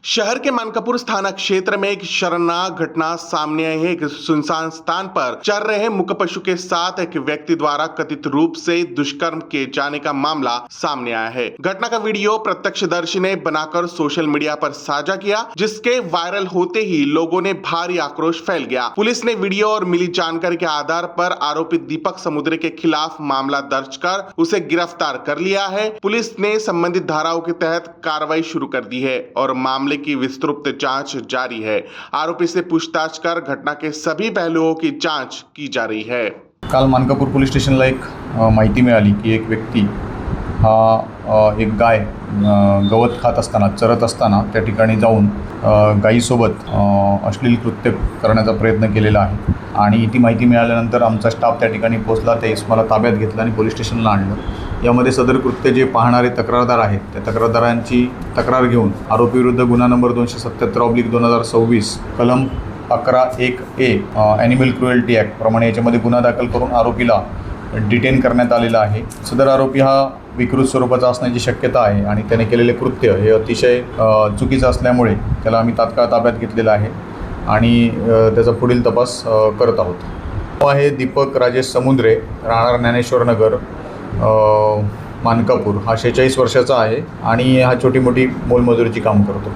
शहर के मानकापुर थाना क्षेत्र में एक शर्मनाक घटना सामने आई है। एक सुनसान स्थान पर चर रहे मूक पशु के साथ एक व्यक्ति द्वारा कथित रूप से दुष्कर्म किए जाने का मामला सामने आया है। घटना का वीडियो प्रत्यक्षदर्शी ने बनाकर सोशल मीडिया पर साझा किया, जिसके वायरल होते ही लोगों ने भारी आक्रोश फैल गया। पुलिस ने वीडियो और मिली जानकारी के आधार पर आरोपी दीपक समुद्रे के खिलाफ मामला दर्ज कर उसे गिरफ्तार कर लिया है। पुलिस ने संबंधित धाराओं के तहत कार्रवाई शुरू कर दी है और मामले की विस्तृत जांच जारी है। आरोपी से पूछताछ कर घटना के सभी पहलुओं की जांच की जा रही है। काल मानकापूर पोलीस स्टेशनला एक माहिती मिळाली की एक व्यक्ती हा एक गाय गवत खात असताना चरत असताना त्या ठिकाणी जाऊन गायीसोबत अश्लील कृत्य करण्याचा प्रयत्न केलेला आहे आणि ती माहिती मिळाल्यानंतर आमचा स्टाफ त्या ठिकाणी पोहोचला। त्या इसमाला ताब्यात घेतलं आणि पोलीस स्टेशनला आणलं। यामध्ये सदर कृत्य जे पाहणारे तक्रारदार आहेत त्या तक्रारदारांची तक्रार घेऊन आरोपीविरुद्ध गुन्हा नंबर 277/2026 कलम 11(1)A ॲनिमल क्रुएल्टी ॲक्ट प्रमाणे याच्यामध्ये गुन्हा दाखल करून आरोपीला डिटेन करण्यात आलेला आहे। सदर आरोपी हा विकृत स्वरूपाचा असण्याची शक्यता आहे आणि त्याने केलेले कृत्य हे अतिशय चुकीचं असल्यामुळे त्याला आम्ही तात्काळ ताब्यात घेतलेला आहे आणि त्याचा पुढील तपास करत आहोत। आहे दीपक राजेश समुद्रे, राहणार ज्ञानेश्वर नगर, मानकापूर। हा 46 वर्षाचा आहे आणि हा छोटी मोठी मोलमजुरीची काम करतो।